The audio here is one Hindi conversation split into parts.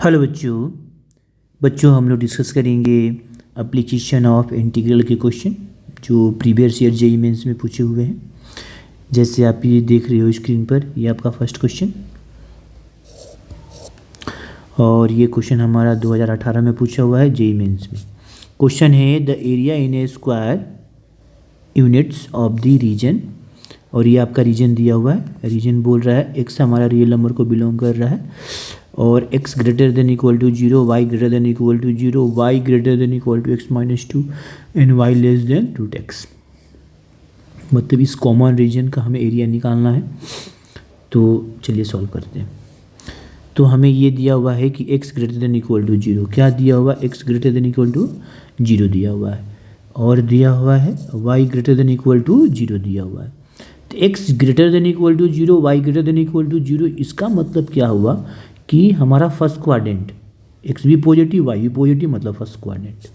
हेलो बच्चों बच्चों हम लोग डिस्कस करेंगे एप्लीकेशन ऑफ इंटीग्रल के क्वेश्चन जो प्रीवियस ईयर जेईई मेंस में पूछे हुए हैं। जैसे आप ये देख रहे हो स्क्रीन पर, ये आपका फर्स्ट क्वेश्चन और ये क्वेश्चन हमारा 2018 में पूछा हुआ है जेईई मेंस में। क्वेश्चन है the area in a square units of the region, और ये आपका रीजन दिया हुआ है। रीजन बोल रहा है एक्स हमारा रियल नंबर को बिलोंग कर रहा है और x greater than equal to 0, y greater than equal to 0, y greater than equal to x minus 2 and y less than root x. मतलब इस कॉमन रीजन का हमें एरिया निकालना है। तो चलिए सॉल्व करते हैं। तो हमें ये दिया हुआ है कि x greater than equal to 0, क्या दिया हुआ है, x greater than equal to 0 दिया हुआ है और दिया हुआ है y greater than equal to 0 दिया हुआ है। तो x greater than equal to 0, y greater than equal to 0, इसका मतलब क्या हुआ कि हमारा फर्स्ट क्वाड्रेंट x भी पॉजिटिव y भी पॉजिटिव, मतलब फर्स्ट क्वाड्रेंट।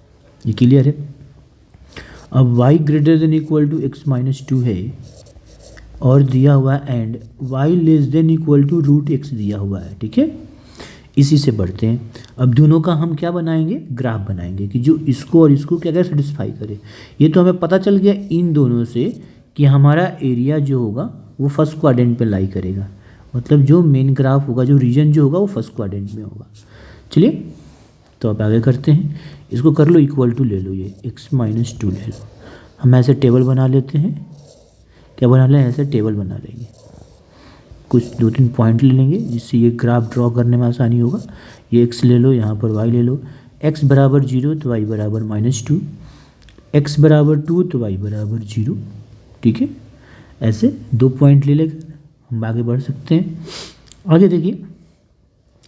ये क्लियर है। अब y greater than equal to x minus 2 है और दिया हुआ है and y less than equal to root x दिया हुआ है। ठीक है, इसी से बढ़ते हैं। अब दोनों का हम क्या बनाएंगे, ग्राफ बनाएंगे कि जो इसको और इसको क्या क्या सेटिस्फाई करे। ये तो हमें पता चल गया इन दोनों से कि हमारा एरिया जो होगा वो फर्स्ट क्वाड्रेंट पे लाई करेगा। मतलब जो मेन ग्राफ होगा, जो रीजन जो होगा वो फर्स्ट क्वाड्रेंट में होगा। चलिए तो आप आगे करते हैं। इसको कर लो इक्वल टू ले लो, ये x माइनस 2 ले लो। हम ऐसे टेबल बना लेते हैं। क्या बना लें, ऐसे टेबल बना लेंगे। कुछ 2-3 पॉइंट ले लेंगे जिससे ये ग्राफ ड्रॉ करने में आसानी होगा। ये x ले लो, यहाँ पर y ले लो। x बराबर 0 तो y बराबर माइनस 2, x बराबर 2 तो y बराबर 0। ठीक है, ऐसे 2 पॉइंट ले लेकर हम आगे बढ़ सकते हैं। आगे देखिए,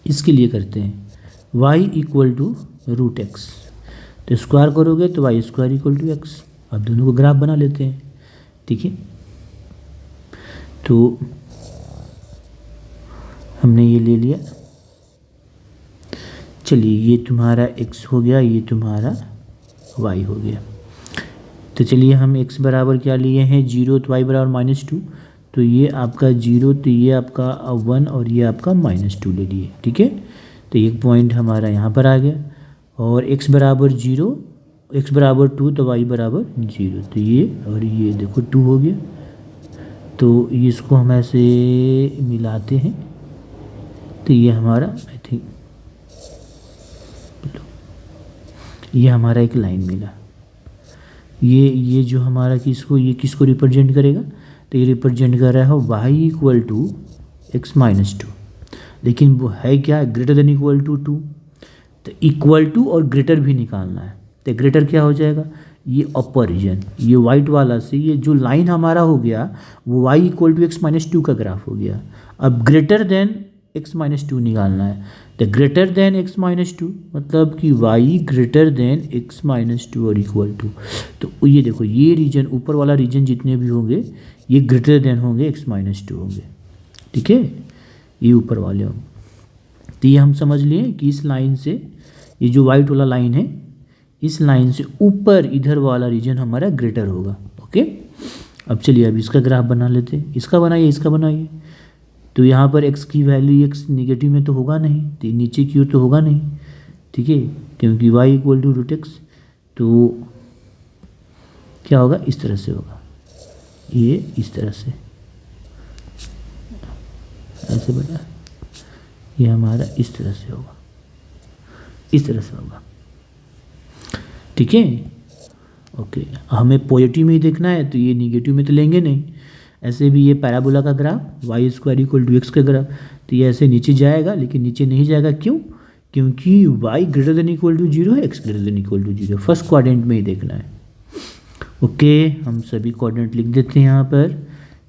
इसके लिए करते हैं y equal to root x, तो स्क्वायर करोगे तो y square equal to x. अब दोनों को ग्राफ बना लेते हैं। ठीक है, तो हमने ये ले लिया। चलिए ये तुम्हारा x हो गया, ये तुम्हारा y हो गया। तो चलिए हम x बराबर क्या लिए हैं 0, तो y बराबर माइनस 2, तो ये आपका 0, तो ये आपका 1 और ये आपका माइनस 2 ले लिए। ठीक है, तो एक पॉइंट हमारा यहाँ पर आ गया। और x बराबर 0, x बराबर 2 तो y बराबर 0, तो ये और ये देखो 2 हो गया। तो इसको हम ऐसे मिलाते हैं तो ये हमारा आई थिंक ये हमारा एक लाइन मिला। ये जो हमारा ये किसको रिप्रेजेंट करेगा, तो ये रिप्रेजेंट कर रहा है y equal to x minus 2। लेकिन वो है क्या, ग्रेटर देन इक्वल टू 2। तो इक्वल टू और ग्रेटर भी निकालना है। तो ग्रेटर क्या हो जाएगा, ये अपर रीजन, ये वाइट वाला से ये जो लाइन हमारा हो गया वो y equal to x minus 2 का ग्राफ हो गया। अब ग्रेटर देन एक्स माइनस 2 निकालना है। तो ग्रेटर देन एक्स माइनस 2 मतलब कि y greater then x minus 2 और इक्वल टू। तो ये देखो, ये रीजन ऊपर वाला रीजन जितने भी होंगे ये ग्रेटर देन होंगे एक्स माइनस 2 होंगे। ठीक है, ये ऊपर वाले होंगे। तो ये हम समझ लिए कि इस लाइन से, ये जो वाइट वाला लाइन है, इस लाइन से ऊपर इधर वाला रीजन हमारा ग्रेटर होगा। ओके, अब चलिए अब इसका ग्राफ बना लेते हैं। इसका बनाइए, इसका बनाइए। तो यहाँ पर x की वैल्यू x निगेटिव में तो होगा नहीं, तो नीचे की ओर तो होगा नहीं। ठीक है, क्योंकि y equal to root x, तो क्या होगा, इस तरह से होगा। ये इस तरह से ऐसे बना, ये हमारा इस तरह से होगा, इस तरह से होगा। ठीक है, ओके। हमें पॉजिटिव में ही देखना है तो ये निगेटिव में तो लेंगे नहीं। ऐसे भी ये पैराबोला का graph y square equal to x का ग्राफ, तो ये ऐसे नीचे जाएगा, लेकिन नीचे नहीं जाएगा। क्यों, क्योंकि y greater than equal to 0 है, x greater than equal to 0, first quadrant में ही देखना है। ओके, हम सभी कोऑर्डिनेट लिख देते हैं यहाँ पर।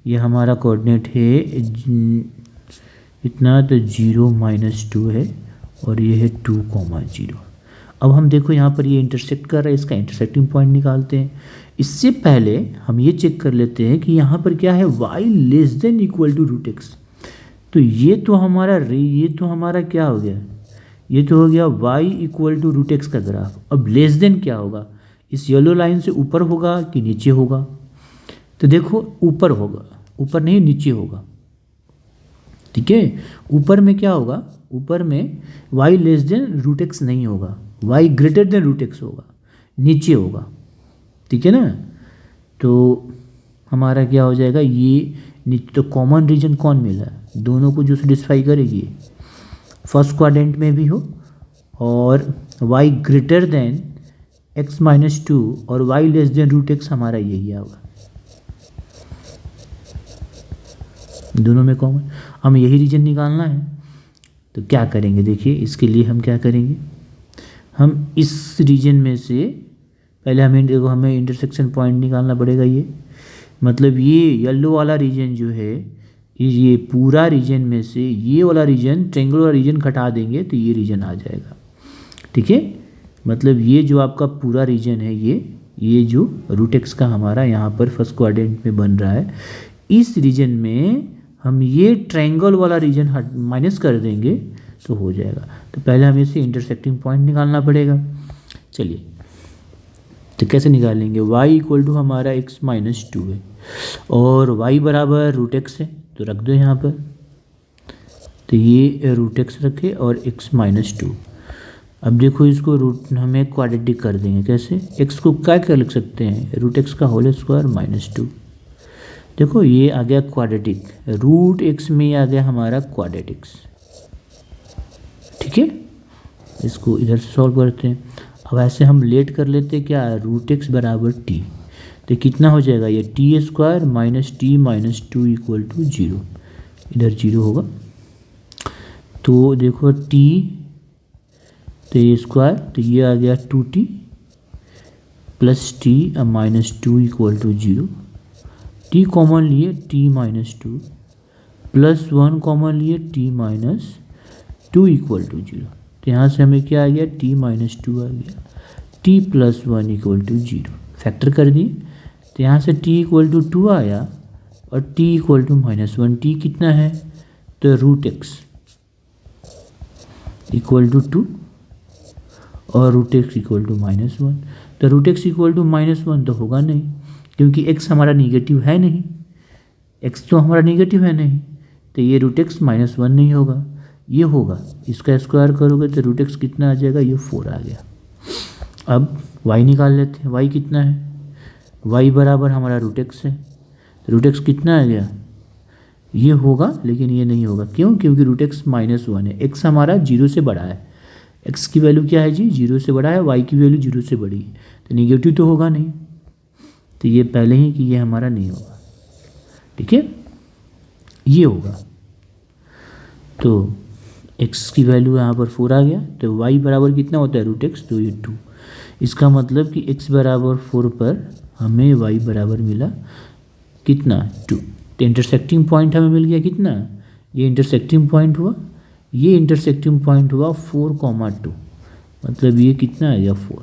ये हमारा कोऑर्डिनेट है इतना, तो 0 माइनस 2 है और ये है 2,0। अब हम देखो यहाँ पर ये इंटरसेक्ट कर रहा है, इसका इंटरसेक्टिंग पॉइंट निकालते हैं। इससे पहले हम ये चेक कर लेते हैं कि यहाँ पर क्या है, y less than equal to root x. तो ये तो हमारा क्या हो गया, ये तो हो गया y equal to root x का ग्राफ। अब लेस देन क्या होगा, इस येलो लाइन से ऊपर होगा कि नीचे होगा। तो देखो ऊपर होगा, ऊपर नहीं नीचे होगा। ठीक है, ऊपर में क्या होगा, ऊपर में y less than root x नहीं होगा, y greater than root x होगा, नीचे होगा, ठीक है ना। तो हमारा क्या हो जाएगा, ये नीचे तो कॉमन रीजन कौन मिला, दोनों को जो सेटिस्फाई करेगी, फर्स्ट क्वाड्रेंट में भी हो और y greater than x minus two और y less than root x, हमारा यही होगा, दोनों में कॉमन। हमें यही रीजन निकालना है, तो क्या करेंगे देखिए, इसके लिए हम क्या करेंगे, हम इस रीजन में से पहले हमें इंटरसेक्शन पॉइंट निकालना पड़ेगा। ये मतलब ये येलो वाला रीजन जो है, ये पूरा रीजन में से ये वाला रीजन, ट्रायंगल वाला रीजन घटा देंगे तो ये रीजन आ जाएगा, ठीक है। मतलब ये जो आपका पूरा रीजन है, ये जो रूट एक्स का हमारा यहाँ पर फर्स्ट क्वाड्रेंट में बन रहा है, इस रीजन में हम ये ट्रायंगल वाला रीजन माइनस कर देंगे तो हो जाएगा। तो पहले हमें इसे इंटरसेक्टिंग पॉइंट निकालना पड़ेगा। चलिए, तो कैसे निकालेंगे, y इक्वल टू हमारा x माइनस टू है और y बराबर रूट एक्स है, तो रख दो यहाँ पर। तो ये रूट एक्स रखे और x माइनस टू। अब देखो इसको रूट हमें क्वाड्रेटिक कर देंगे, कैसे, x को क्या क्या लिख सकते हैं, रूट एक्स का होल स्क्वायर माइनस टू। देखो ये आ गया क्वाड्रेटिक, रूट एक्स में आ गया हमारा क्वाड्रेटिक्स, ठीक है। इसको इधर से सॉल्व करते हैं। अब ऐसे हम लेट कर लेते हैं क्या, रूट एक्स बराबर टी, तो कितना हो जाएगा, ये t square minus t minus two equal to zero, इधर जीरो होगा। तो देखो टी, तो ये स्क्वायर, तो ये आ गया two t plus t minus two equal to zero. T common लिए t minus two plus one common लिए t minus two equal to zero. तो यहाँ से हमें क्या आ गया, टी माइनस टू आ गया, t plus one equal to zero, factor कर दिए। तो यहाँ से टी इक्वल टू टू आया और t equal to minus one, t कितना है, तो root x equal to two और root x equal to minus one. तो root x equal to minus one तो होगा नहीं, क्योंकि x हमारा निगेटिव है नहीं, x तो हमारा निगेटिव है नहीं, तो ये रूट एक्स माइनस वन नहीं होगा, ये होगा। इसका स्क्वायर करोगे तो रूट एक्स कितना आ जाएगा, ये फोर आ गया। अब y निकाल लेते हैं, y कितना है, y बराबर हमारा रूट एक्स है, तो रूट एक्स कितना आ गया, ये होगा, लेकिन ये नहीं होगा, क्यों, क्योंकि रूट एक्स माइनस वन है, x हमारा जीरो से बड़ा है, x की वैल्यू क्या है जी, जीरो से बड़ा है, y की वैल्यू जीरो से बड़ी है, तो निगेटिव तो होगा नहीं, तो ये पहले ही कि ये हमारा नहीं होगा, ठीक है, ये होगा। तो x की वैल्यू यहाँ पर फोर आ गया, तो y बराबर कितना होता है, रूट एक्स, तो ये टू। इसका मतलब कि x बराबर फोर पर हमें y बराबर मिला कितना, टू। तो इंटरसेक्टिंग पॉइंट हमें मिल गया कितना, ये इंटरसेक्टिंग पॉइंट हुआ, ये इंटरसेक्टिंग पॉइंट हुआ 4,2, मतलब ये कितना आ गया 4।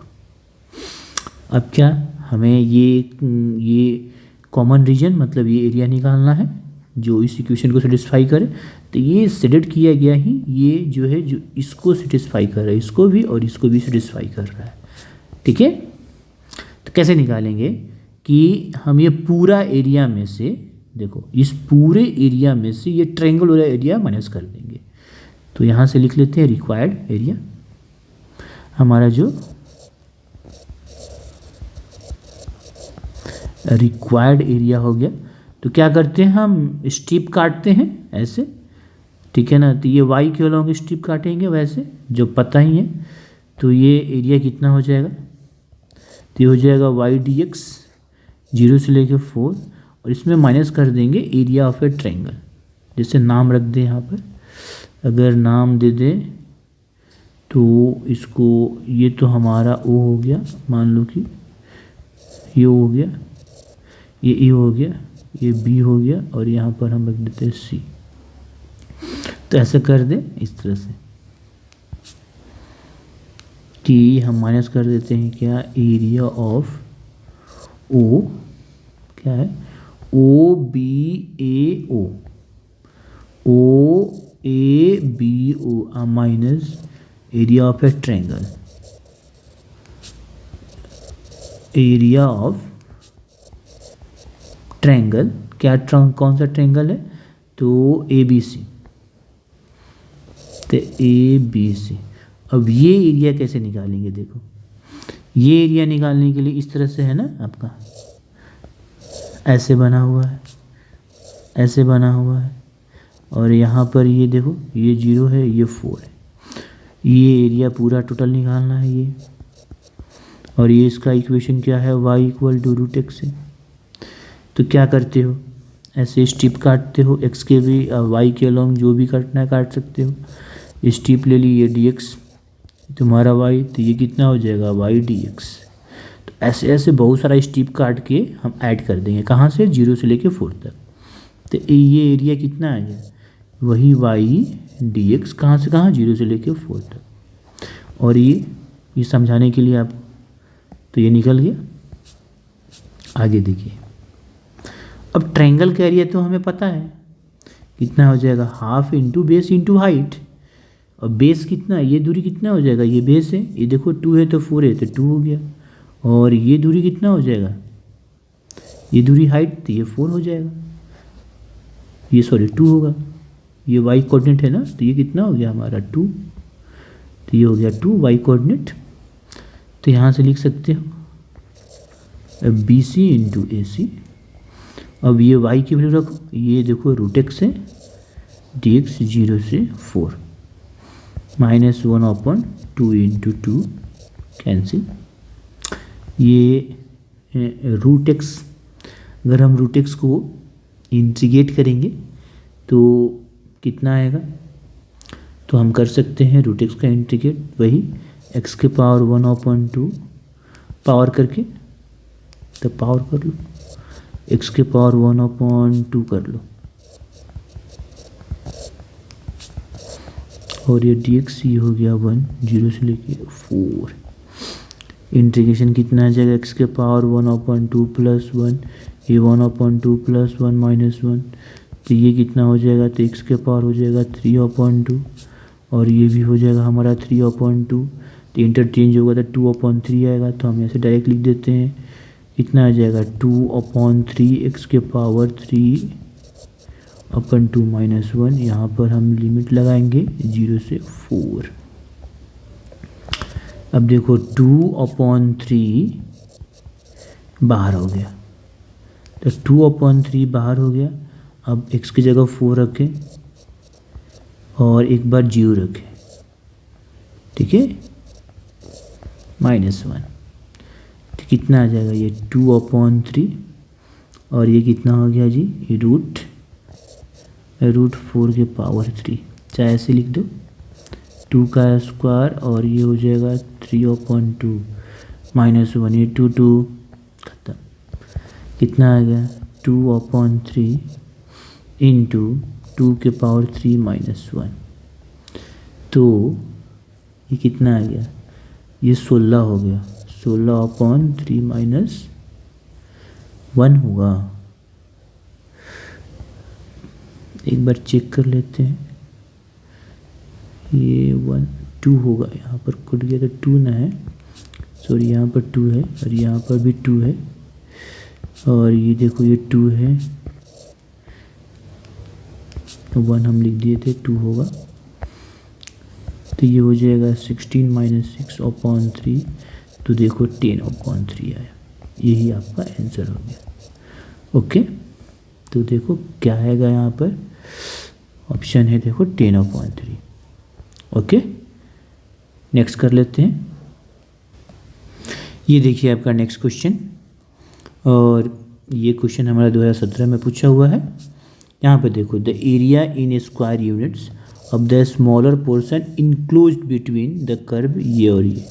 अब क्या हमें ये कॉमन रीजन मतलब ये एरिया निकालना है जो इस इक्वेशन को सेटिस्फाई करे। तो ये सेलेक्ट किया गया ही, ये जो है जो इसको सेटिस्फाई कर रहा है, इसको भी और इसको भी सेटिस्फाई कर रहा है, ठीक है। तो कैसे निकालेंगे कि हम ये पूरा एरिया में से, देखो इस पूरे एरिया में से ये ट्रायंगल वाला एरिया माइनस कर देंगे। तो यहाँ से लिख लेते हैं रिक्वायर्ड एरिया, हमारा जो रिक्वायर्ड एरिया हो गया। तो क्या करते हैं, हम स्ट्रिप काटते हैं ऐसे, ठीक है ना। तो ये y के अलॉन्ग स्ट्रिप काटेंगे वैसे, जो पता ही है। तो ये एरिया कितना हो जाएगा, तो ये हो जाएगा y dx, जीरो से लेके 4, और इसमें माइनस कर देंगे एरिया ऑफ ए ट्रायंगल। जैसे नाम रख दें यहाँ पर, अगर नाम दे दें तो इसको, ये तो हमारा O हो गया, मान लो कि ये O हो गया, ये E हो गया, ये B हो गया, और यहाँ पर हम रख देते हैं C। तो ऐसा कर दें इस तरह से कि हम माइनस कर देते हैं क्या, एरिया ऑफ O क्या है, OBAO, OABO minus area of A triangle, area of triangle, क्या कौन सा ट्रायंगल है, तो ABC, तो ABC। अब ये एरिया कैसे निकालेंगे, देखो ये एरिया निकालने के लिए इस तरह से है ना, आपका ऐसे बना हुआ है, ऐसे बना हुआ है, और यहाँ पर ये देखो ये 0 है, ये 4 है, ये एरिया पूरा टोटल निकालना है ये। और ये इसका इक्वेशन क्या है, y equal to root x है। तो क्या करते हो, ऐसे स्ट्रिप काटते हो, x के भी y के अलोंग जो भी काटना है काट सकते हो। स्ट्रिप ले ली, ये dx तुम्हारा y, तो ये कितना हो जाएगा y dx। तो ऐसे ऐसे बहुत सारा स्ट्रिप काट के हम ऐड कर देंगे, कहाँ से, 0 से लेके 4 तक। तो ये एरिया कितना आ गया, वही y dx, कहाँ से कहाँ, 0 से लेके 4 तक। और ये समझाने के लिए आप, तो ये निकल गया। आगे देखिए, अब ट्रायंगल का एरिया तो हमें पता है कितना हो जाएगा, half into base into height. और बेस कितना है, ये दूरी कितना हो जाएगा, ये बेस है, ये देखो 2 है तो 4 है तो 2 हो गया। और ये दूरी कितना हो जाएगा, ये दूरी हाइट, तो ये 4 हो जाएगा, ये सॉरी 2 होगा, ये वाई कोऑर्डिनेट है ना, तो ये कितना हो गया हमारा 2, तो ये हो गया 2 वाई कोऑर्डिनेट। तो यहाँ से लिख सकते हो BC इंटू AC। अब ये y की वैल्यू रखो, ये देखो रूट एक्स है, dx 0 से 4 -1/2 इंटू 2 कैंसिल। ये रूट एक्स, अगर हम रूट एक्स को इंटीग्रेट करेंगे तो कितना आएगा, तो हम कर सकते हैं रूट एक्स का इंटीग्रेट, वही x के पावर 1/2 पावर करके, तो पावर कर लो, x के पावर 1/2 कर लो, और ये dx ये हो गया 1, 0 से लेके 4। इंटीग्रेशन कितना आ जाएगा, x के पावर 1/2 प्लस 1, ये 1/2 प्लस 1 माइनस 1, तो ये कितना हो जाएगा, तो x के पावर हो जाएगा 3/2, और ये भी हो जाएगा हमारा 3/2। तो इंटरचेंज होगा तो 2/3 आएगा, तो हम ऐसे डायरेक्ट लिख देते हैं, कितना आ जाएगा 2/3 x के पावर 3/2 माइनस 1। यहाँ पर हम लिमिट लगाएंगे 0 से 4। अब देखो 2/3 बाहर हो गया, तो 2/3 बाहर हो गया। अब x की जगह 4 रखें और एक बार 0 रखें, ठीक है, -1, तो कितना आ जाएगा, ये 2/3, और ये कितना हो गया जी, ये रूट 4 के पावर 3, चाहे ऐसे लिख दो, 2 का स्क्वायर, और ये हो जाएगा 3/2 -1, ये 2 खत्म, कितना आ गया 2/3 इंटू 2 के पावर 3 -1, तो ये कितना आ गया, ये 16 हो गया, 16/3 -1 होगा। एक बार चेक कर लेते हैं, ये 2 होगा, यहाँ पर कट गया तो 2 ना है, सॉरी यहाँ पर 2 है, और यहाँ पर भी 2 है, और ये देखो ये 2 है, 1 हम लिख दिए थे, 2 होगा, तो ये हो जाएगा 16 - 6/3, तो देखो 10/3 आया, यही आपका आंसर हो गया। ओके, तो देखो क्या आएगा यहाँ पर, ऑप्शन है देखो 10/3। ओके, नेक्स्ट कर लेते हैं। ये देखिए आपका नेक्स्ट क्वेश्चन, और ये क्वेश्चन हमारा 2017 में पूछा हुआ है। यहाँ पे देखो, the area in square units of the smaller portion enclosed between the curve, ये और ये,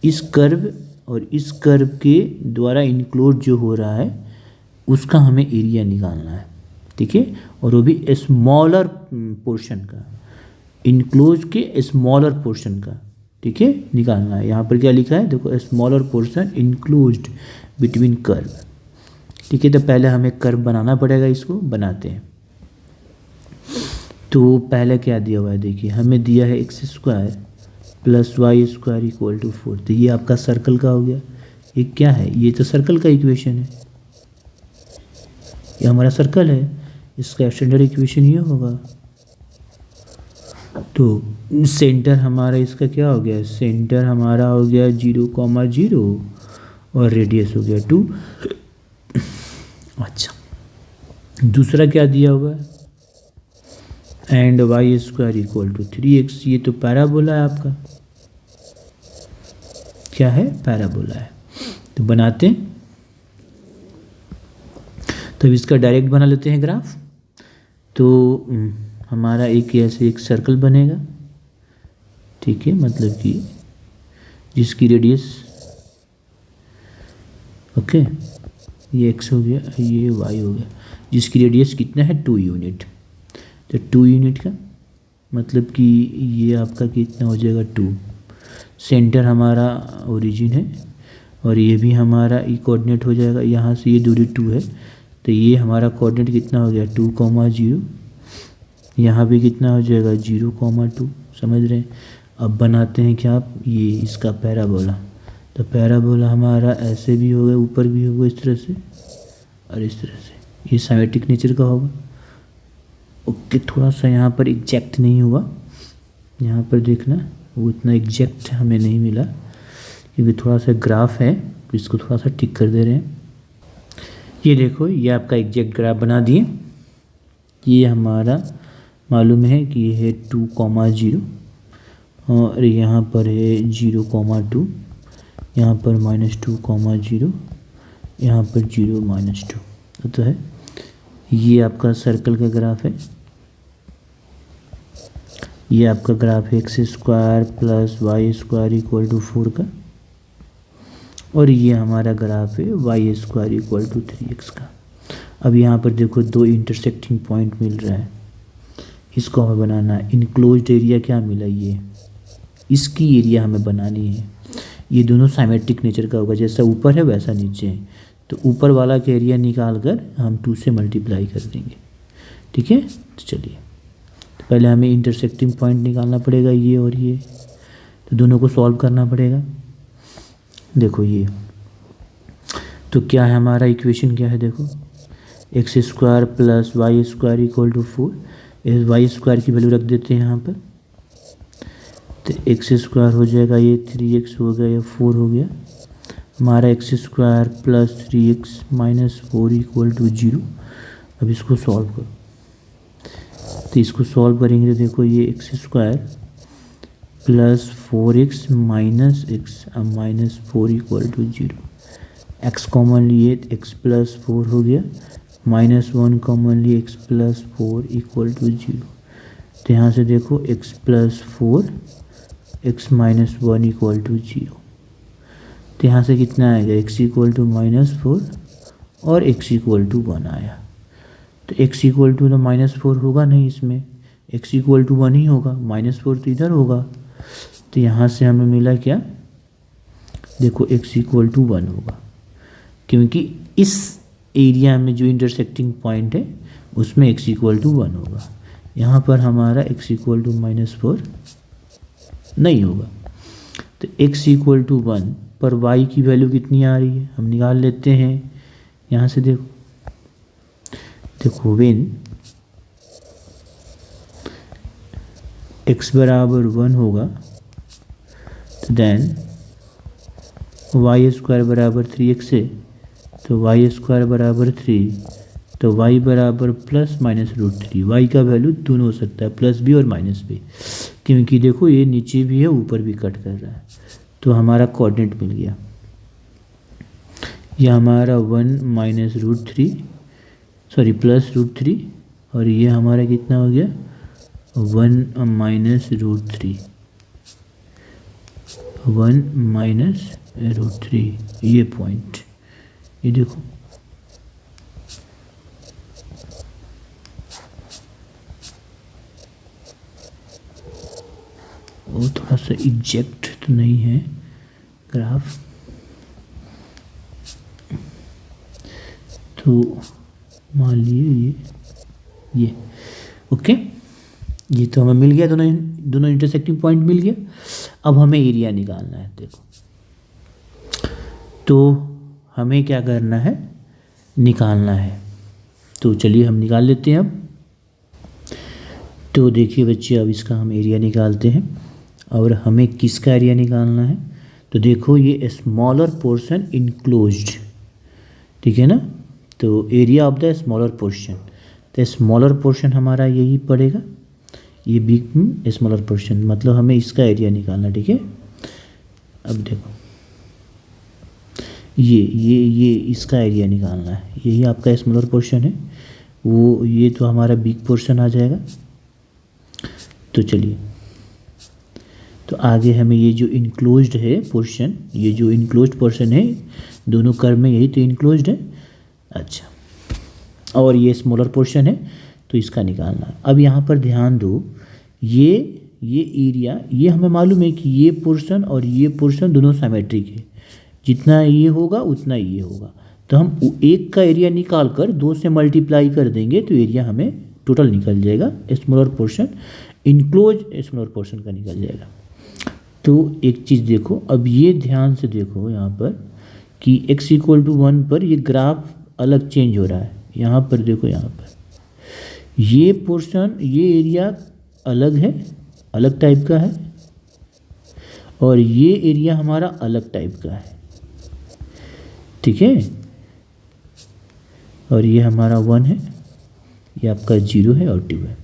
इस कर्व और इस कर्व के द्वारा इनक्लोज जो हो रहा है उसका हमें एरिया निकालना है, ठीक है, और वो भी स्मॉलर पोर्शन का, इनक्लोज के स्मॉलर पोर्शन का, ठीक है, निकालना है। यहाँ पर क्या लिखा है देखो, smaller portion enclosed between curve, ठीक है। तो पहले हमें कर्व बनाना पड़ेगा, इसको बनाते हैं। तो पहले क्या दिया हुआ है देखिए, हमें दिया है x² + y² = 4, तो ये आपका सर्कल का हो गया। ये क्या है, ये तो सर्कल का इक्वेशन है, ये हमारा सर्कल है, इसका स्टैंडर्ड इक्वेशन ये होगा। तो सेंटर हमारा इसका क्या हो गया, सेंटर हमारा हो गया 0,0 और रेडियस हो गया 2। अच्छा, दूसरा क्या दिया हुआ है, and y square equal to 3x। ये तो पैराबोला है आपका, क्या है, पैराबोला है। तो बनाते हैं, तो इसका डायरेक्ट बना लेते हैं ग्राफ। तो हमारा एक ऐसे एक सर्कल बनेगा, ठीक है, मतलब कि जिसकी रेडियस, ओके, ये x हो गया, ये y हो गया, जिसकी रेडियस कितना है 2 यूनिट। तो 2 यूनिट का मतलब कि ये आपका कितना हो जाएगा 2। सेंटर हमारा ओरिजिन है और ये भी हमारा ई कोऑर्डिनेट हो जाएगा, यहाँ से ये दूरी 2 है, तो ये हमारा कोऑर्डिनेट कितना हो गया 2,0। यहाँ भी कितना हो जाएगा 0,2, समझ रहे हैं। अब बनाते हैं क्या आप, ये इसका पैराबोला। तो पैराबोला हमारा ऐसे भी होगा, ऊपर भी होगा इस तरह से और इस तरह से, ये सिमेट्रिक नेचर का होगा। ओके, थोड़ा सा यहाँ पर एग्जैक्ट नहीं हुआ, यहाँ पर देखना वो इतना एग्जैक्ट हमें नहीं मिला, क्योंकि थोड़ा सा ग्राफ है, तो इसको थोड़ा सा ठीक कर दे रहे हैं। ये देखो, ये आपका एग्जैक्ट ग्राफ बना दिए। ये हमारा मालूम है कि ये है 2,0 और यहाँ पर है 0,2, यहाँ पर -2,0, यहाँ पर 0 -2 तो है। ये आपका सर्कल का ग्राफ है, ये आपका ग्राफ है x² + y² = 4 का, और ये हमारा ग्राफ है y² = 3x का। अब यहाँ पर देखो दो इंटरसेक्टिंग पॉइंट मिल रहा है, इसको हमें बनाना है। इनक्लोज्ड एरिया क्या मिला, ये इसकी एरिया हमें बनानी है। ये दोनों साइमेट्रिक नेचर का होगा, जैसा ऊपर है वैसा नीचे है। तो ऊपर वाला का एरिया निकाल कर हम 2 से मल्टीप्लाई कर देंगे, ठीक है। तो चलिए, तो पहले हमें इंटरसेक्टिंग पॉइंट निकालना पड़ेगा, ये और ये, तो दोनों को सॉल्व करना पड़ेगा। देखो ये, तो क्या है हमारा इक्वेशन, क्या है देखो, x² + y² = 4। इस y² की वैल्यू रख देते हैं यहाँ पर, तो x² हो जाएगा, ये 3x हो गया, ये 4 हो गया हमारा। x² + 3x - 4 = 0। अब इसको सॉल्व करो, तो इसको सॉल्व करेंगे तो देखो ये x² + 4x - x, अब -4 = 0। x कॉमन लिए x + 4 हो गया, -1 कॉमन लिए x + 4 = 0। तो यहाँ से देखो x + 4 x - 1 = 0। तो यहाँ से कितना आएगा, x = -4 और x = 1 आया। तो x = तो -4 होगा नहीं इसमें, x = 1 ही होगा, -4 तो इधर होगा। तो यहाँ से हमें मिला क्या, देखो x = 1 होगा, क्योंकि इस एरिया में जो इंटरसेक्टिंग पॉइंट है उसमें x = 1 होगा। यहाँ पर हमारा x = -4 नहीं होगा। तो x = 1 पर y की वैल्यू कितनी आ रही है, हम निकाल लेते हैं यहाँ से। देखो व्हेन x = 1 होगा, तो देन y² = 3x है, तो y² = 3, तो y बराबर ±√3। y का वैल्यू दोनों हो सकता है, प्लस भी और माइनस भी, क्योंकि देखो ये नीचे भी है ऊपर भी कट कर रहा है। तो हमारा कोऑर्डिनेट मिल गया, ये हमारा 1 - √3 सॉरी +√3, और ये हमारा कितना हो गया 1 - √3, 1 - √3, ये पॉइंट, ये देखो। वो थोड़ा सा एग्जैक्ट तो नहीं है ग्राफ, तो मान लिए ये ओके। ये तो हमें मिल गया, दोनों इंटरसेक्टिंग पॉइंट मिल गया। अब हमें एरिया निकालना है। देखो, तो हमें क्या करना है, निकालना है। तो चलिए हम निकाल लेते हैं। अब तो देखिए बच्चे, अब इसका हम एरिया निकालते हैं और हमें किसका एरिया निकालना है। तो देखो ये स्मॉलर पोर्शन इनक्लोज्ड, ठीक है ना। तो area of the smaller portion, तो स्मॉलर पोर्शन हमारा यही पड़ेगा, ये बिग स्मॉलर पोर्शन, मतलब हमें इसका एरिया निकालना, ठीक है। अब देखो ये इसका एरिया निकालना है, यही आपका स्मॉलर पोर्शन है, वो ये तो हमारा बिग पोर्शन आ जाएगा। तो चलिए, तो आगे हमें ये जो इनक्लोज्ड है पोर्शन, ये जो इनक्लोज्ड पोर्शन है, दोनों कर्व में यही तो इनक्लोज्ड है। अच्छा, और ये स्मॉलर पोर्शन है, तो इसका निकालना है। अब यहाँ पर ध्यान दो, ये एरिया, ये हमें मालूम है कि ये पोर्शन और ये पोर्शन दोनों सिमेट्रिक है, जितना ये होगा उतना ये होगा। तो हम एक का एरिया निकाल कर 2 से मल्टीप्लाई कर देंगे तो एरिया हमें टोटल निकल जाएगा, smaller portion enclose smaller portion का निकल जाएगा। तो एक चीज़ देखो, अब ये ध्यान से देखो यहाँ पर कि x = 1 पर ये ग्राफ अलग चेंज हो रहा है। यहाँ पर देखो, यहाँ पर ये पोर्शन, ये एरिया अलग है, अलग टाइप का है, और ये एरिया हमारा अलग टाइप का है, ठीक है। और ये हमारा 1 है, ये आपका 0 है और 2 है।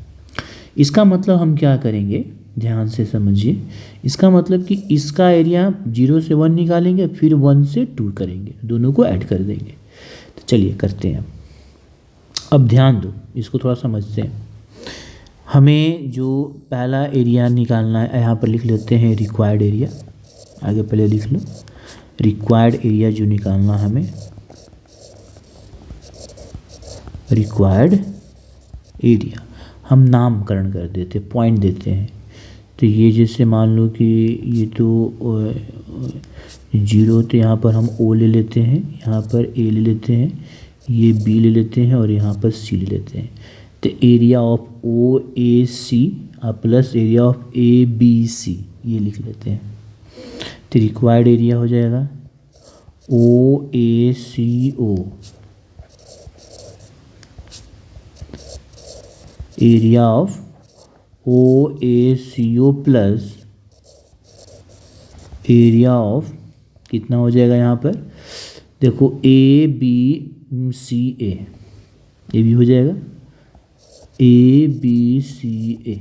इसका मतलब हम क्या करेंगे, ध्यान से समझिए। इसका मतलब कि इसका एरिया 0 से 1 निकालेंगे, फिर 1 से 2 करेंगे, दोनों को ऐड कर देंगे। तो चलिए करते हैं। अब ध्यान दो, इसको थोड़ा समझते हैं। हमें जो पहला एरिया निकालना है, यहाँ पर लिख लेते हैं रिक्वायर्ड एरिया, आगे पहले लिख लो। रिक्वायर्ड एरिया जो निकालना हमें, रिक्वायर्ड एरिया हम नामकरण कर देते, पॉइंट देते हैं। तो ये जैसे मान लो कि ये तो 0, तो यहाँ पर हम O ले लेते हैं, यहाँ पर A ले लेते हैं, ये B ले लेते हैं और यहाँ पर C ले लेते हैं। तो area of OAC plus area of ABC ये लिख लेते हैं। तो रिक्वायर्ड एरिया हो जाएगा OACO, area of OACO plus area of, कितना हो जाएगा यहाँ पर देखो, ABCA, ये भी हो जाएगा ABCA।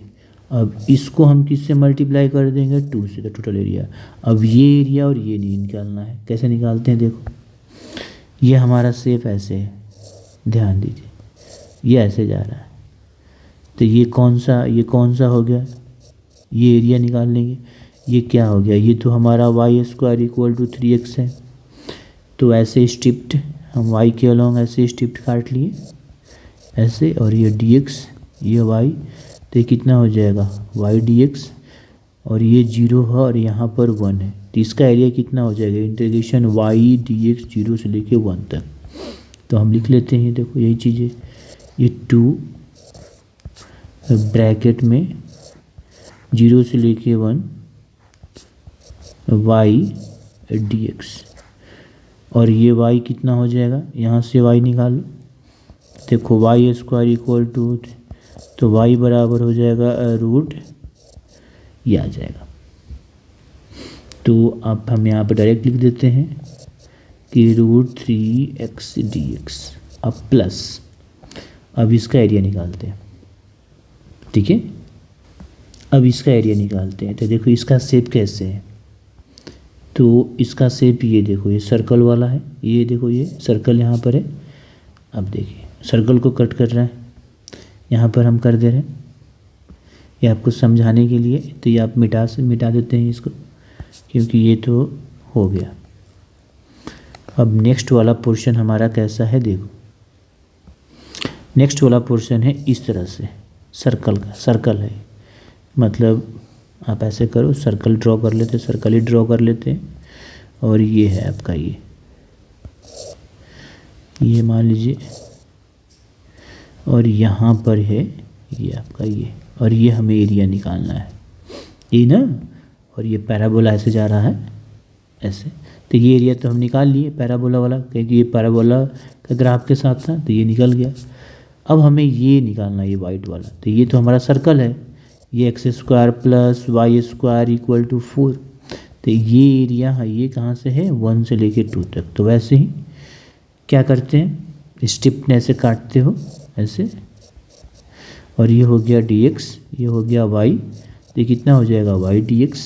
अब इसको हम किससे मल्टीप्लाई कर देंगे, 2 से, तो टोटल एरिया। अब ये एरिया और ये नहीं निकालना है, कैसे निकालते हैं देखो। ये हमारा शेप ऐसे है, ध्यान दीजिए, ये ऐसे जा रहा है। तो ये कौन सा हो गया, ये एरिया निकाल लेंगे। ये क्या हो गया, ये तो हमारा y² = 3x है। तो ऐसे स्ट्रिप्ट हम y के अलॉन्ग ऐसे स्ट्रिप्ट काट लिए ऐसे, और ये dx, ये y, तो ये कितना हो जाएगा y dx, और ये 0 है और यहाँ पर 1 है। तो इसका एरिया कितना हो जाएगा, इंटीग्रेशन y dx 0 से लेके 1 तक। तो हम लिख लेते हैं, देखो यही चीज़ें, ये 2 ब्रैकेट में 0 से लेके 1 y dx, और ये y कितना हो जाएगा, यहाँ से y निकालो। देखो y² = तो y बराबर हो जाएगा रूट, ये आ जाएगा। तो अब हम यहाँ पर डायरेक्ट लिख देते हैं कि √3x dx। अब प्लस, अब इसका एरिया निकालते हैं, ठीक है। अब इसका एरिया निकालते हैं। तो देखो इसका शेप कैसे है, तो इसका शेप ये देखो, ये सर्कल वाला है, ये देखो ये सर्कल यहाँ पर है। अब देखिए सर्कल को कट कर रहा है, यहाँ पर हम कर दे रहे हैं, ये आपको समझाने के लिए। तो ये आप मिटा देते हैं इसको, क्योंकि ये तो हो गया। अब नेक्स्ट वाला पोर्शन हमारा कैसा है देखो, नेक्स्ट वाला पोर्शन है इस तरह से, सर्कल का, सर्कल है, मतलब आप ऐसे करो, सर्कल ड्रॉ कर लेते, सर्कल ही ड्रॉ कर लेते हैं। और ये है आपका ये मान लीजिए, और यहाँ पर है ये आपका ये, और ये हमें एरिया निकालना है, ये ना। और ये पैराबोला ऐसे जा रहा है ऐसे, तो ये एरिया तो हम निकाल लिए पैराबोला वाला, क्योंकि ये पैराबोला का ग्राफ के साथ था, तो ये निकल गया। अब हमें ये निकालना है, ये वाइट वाला। तो ये तो हमारा सर्कल है, ये x square plus y square equal to 4। तो ये एरिया है, ये कहाँ से है, 1 से लेके 2 तक। तो वैसे ही क्या करते हैं, स्ट्रिप ने ऐसे काटते हो ऐसे, और ये हो गया dx, ये हो गया y। तो कितना हो जाएगा y dx।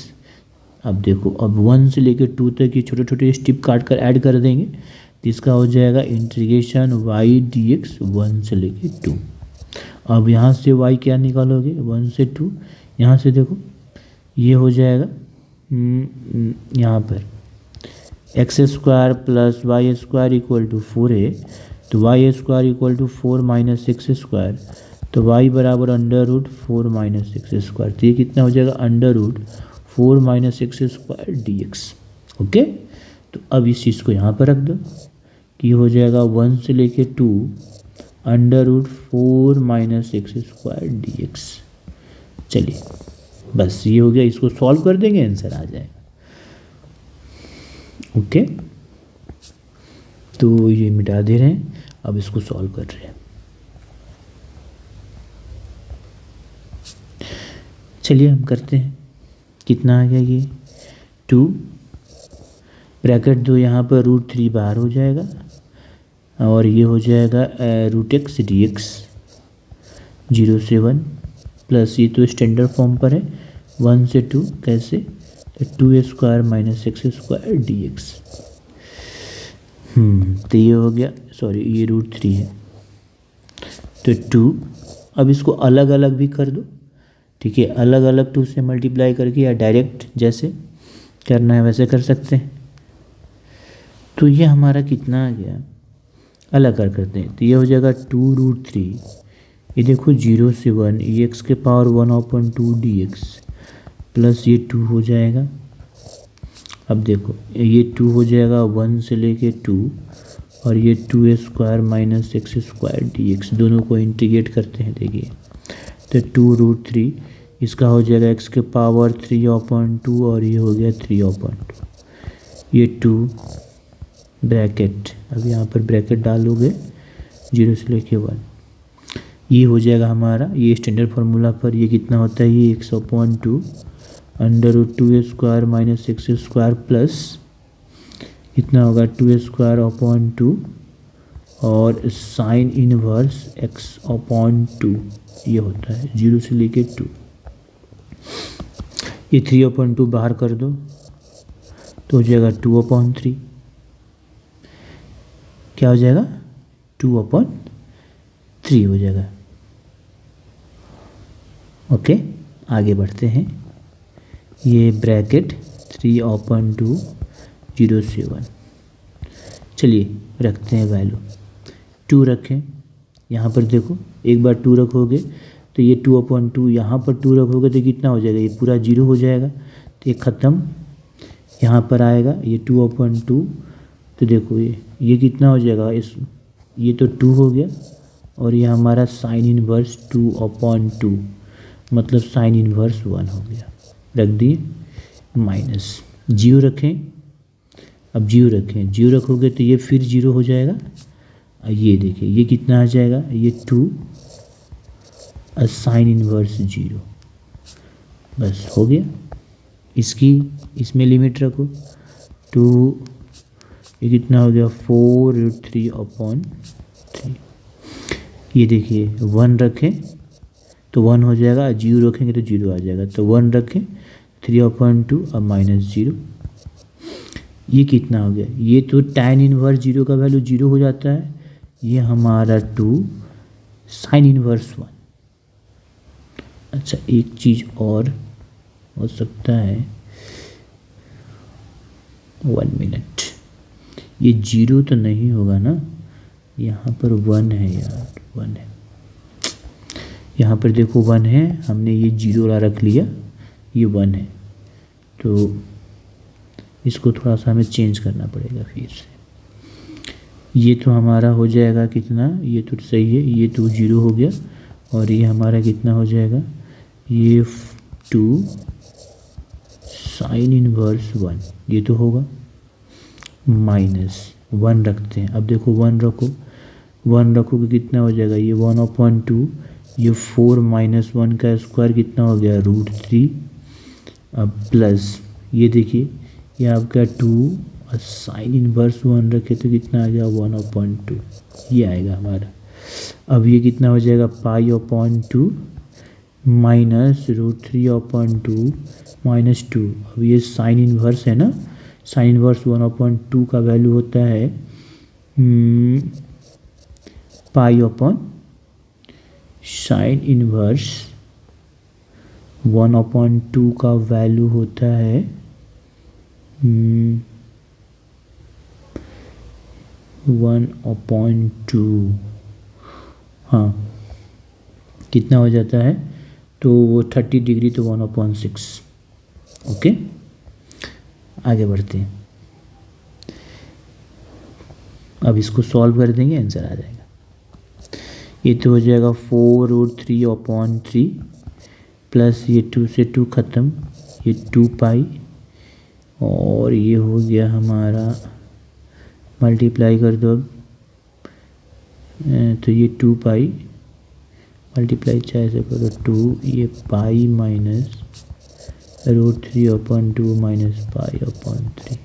अब देखो, अब 1 से लेके 2 तक ये छोटे छोटे स्ट्रिप काट कर ऐड कर देंगे, तो इसका हो जाएगा इंटीग्रेशन y dx 1 से लेके 2। अब यहाँ से y क्या निकालोगे, 1 से 2। यहाँ से देखो ये हो जाएगा यहाँ पर x square plus y square equal to 4 है। तो y square equal to 4 minus x square, तो y बराबर under root 4 minus x square. D ये कितना हो जाएगा, under root 4 minus x square d x. Okay, तो अब इस चीज़ को यहाँ पर रख दो कि हो जाएगा 1 से लेके 2 under root 4 minus x square d x. चलिए बस ये हो गया, इसको सॉल्व कर देंगे, आंसर आ जाएगा। ओके, तो ये मिटा दे रहे हैं, अब इसको सॉल्व कर रहे हैं। चलिए हम करते हैं। कितना आ गया, ये 2 ब्रैकेट दो, यहाँ पर √3 बाहर हो जाएगा, और ये हो जाएगा √x dx 0 से 1 प्लस, ये तो स्टैंडर्ड फॉर्म पर है, 1 से 2 कैसे, तो 2 square minus x square d x. तो ये हो गया, सॉरी ये √3 है, तो 2। अब इसको अलग अलग भी कर दो, ठीक है, अलग अलग 2 से मल्टीप्लाई करके, या डायरेक्ट जैसे करना है वैसे कर सकते हैं। तो ये हमारा कितना आ गया, अलग कर करते हैं, तो ये हो जाएगा 2√3, ये देखो 0 से 1, ये एक्स के पावर 1/2 dx प्लस ये 2 हो जाएगा। अब देखो ये 2 हो जाएगा 1 से लेके 2, और ये 2 square minus x square d x, दोनों को इंटीग्रेट करते हैं। देखिए तो 2√3 इसका हो जाएगा एक्स के पावर 3/2, और ये हो गया 3/2, ये 2 ब्रैकेट, अब यहाँ पर ब्रैकेट डालोगे 0 से लेके 1, ये हो जाएगा हमारा, ये स्टैंडर्ड फार्मूला पर ये कितना होता है, ये x/2 under root 2 square minus x square plus कितना होगा 2 स्क्वायर अपॉन 2 और साइन इनवर्स x/2, ये होता है 0 से लेके 2। ये 3/2 बाहर कर दो तो हो जाएगा 2/3, क्या हो जाएगा 2/3 हो जाएगा। ओके, आगे बढ़ते हैं। ये ब्रैकेट 3/2 0 से 1, चलिए रखते हैं वैल्यू 2 रखें। यहाँ पर देखो एक बार 2 रखोगे तो ये 2/2, यहाँ पर 2 रखोगे तो कितना हो जाएगा, ये पूरा 0 हो जाएगा, तो ये ख़त्म। यहाँ पर आएगा ये 2/2, तो देखो ये कितना हो जाएगा, ये तो 2 हो गया, और ये हमारा साइन इनवर्स 2/2 मतलब साइन इनवर्स 1 हो गया, रख दिए। माइनस 0 रखें, अब 0 रखें, 0 रखोगे तो ये फिर 0 हो जाएगा। ये देखिए ये कितना आ जाएगा, ये 2 साइन इनवर्स 0, बस हो गया। इसमें लिमिट रखो 2, ये कितना हो गया 4√3/3। ये देखिए 1 रखें तो 1 हो जाएगा, 0 रखेंगे तो 0 आ जाएगा, तो 1 रखें 3/2 और -0। ये कितना हो गया, ये तो tan इनवर्स 0 का वैल्यू 0 हो जाता है, ये हमारा 2 साइन इनवर्स 1। अच्छा एक चीज़ और हो सकता है, 1 मिनट, ये 0 तो नहीं होगा ना, यहाँ पर 1 है यार, 1 है, यहाँ पर देखो 1 है, हमने ये 0 ला रख लिया, ये 1 है, तो इसको थोड़ा सा हमें चेंज करना पड़ेगा फिर से। ये तो हमारा हो जाएगा कितना, ये तो सही है, ये तो 0 हो गया, और ये हमारा कितना हो जाएगा, ये 2 साइन इनवर्स 1, ये तो होगा, -1 रखते हैं। अब देखो 1 रखो 1 रखोगे कितना हो जाएगा, ये 1/2, ये 4 माइनस 1 का स्क्वायर कितना हो गया √3। अब प्लस ये देखिए ये आपका 2 और साइन इनवर्स 1 रखे तो कितना आ गया 1/2, ये आएगा हमारा। अब ये कितना हो जाएगा π/2 माइनस √3/2 -2। अब ये साइन इनवर्स है ना, साइन इनवर्स 1/2 का वैल्यू होता है साइन इनवर्स 1/2 का वैल्यू होता है 1/2। हाँ कितना हो जाता है, तो वो 30 डिग्री तो 1/6। ओके आगे बढ़ते हैं। अब इसको सॉल्व कर देंगे, आंसर आ जाएगा। ये तो हो जाएगा 4√3/3 प्लस ये 2 से 2 ख़त्म, ये 2π और ये हो गया हमारा, मल्टीप्लाई कर दो अब, तो ये 2π मल्टीप्लाई चाहे से करो 2, ये पाई माइनस √3/2 माइनस π/3।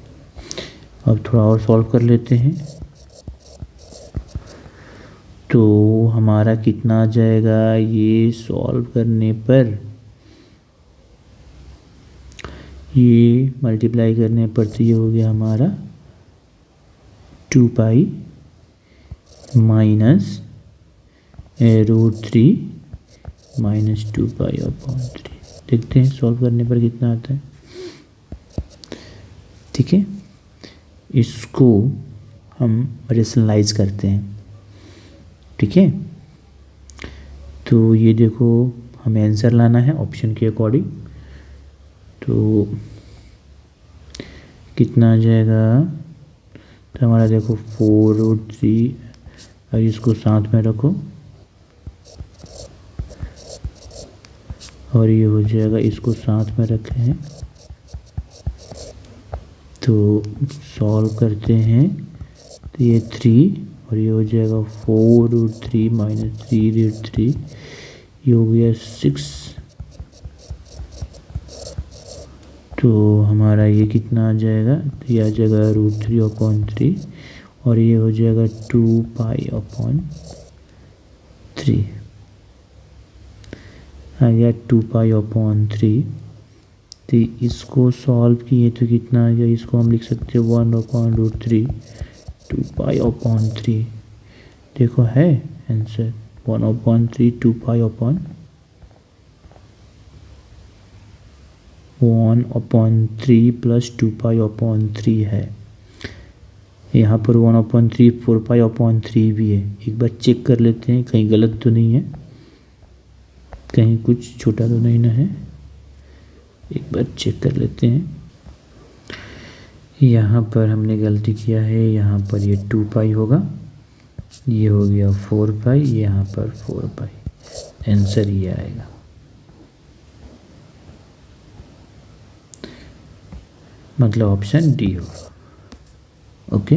अब थोड़ा और सॉल्व कर लेते हैं, तो हमारा कितना आ जाएगा, ये सॉल्व करने पर, ये मल्टीप्लाई करने पर तो ये हो गया हमारा 2π माइनस √3 माइनस 2π/3। देखते हैं सॉल्व करने पर कितना आता है। ठीक है, इसको हम रेशनलाइज करते हैं। ठीक है, तो ये देखो हमें आंसर लाना है ऑप्शन के अकॉर्डिंग, तो कितना आ जाएगा, तो हमारा देखो 4√3 और इसको साथ में रखो और ये हो जाएगा, इसको साथ में रखे हैं तो सॉल्व करते हैं, तो ये 3 और ये हो जाएगा 4√3 माइनस 3√3, ये हो गया 6। तो हमारा ये कितना आ जाएगा, तो ये आ जाएगा √3/3 और ये हो जाएगा 2π/3 आ गया 2π/3। तो इसको सॉल्व किए तो कितना आ गया, इसको हम लिख सकते हैं 1/√3 2π/3। देखो है आंसर 1/3 2π/1/3 प्लस 2π/3 है। यहाँ पर 1/3 4π/3 भी है। एक बार चेक कर लेते हैं कहीं गलत तो नहीं है, कहीं कुछ छोटा तो नहीं ना है, एक बार चेक कर लेते हैं। यहाँ पर हमने गलती किया है, यहाँ पर ये 2π होगा, ये हो गया 4π, यहाँ पर 4π, आंसर ये आएगा। मतलब ऑप्शन डी होगा। ओके।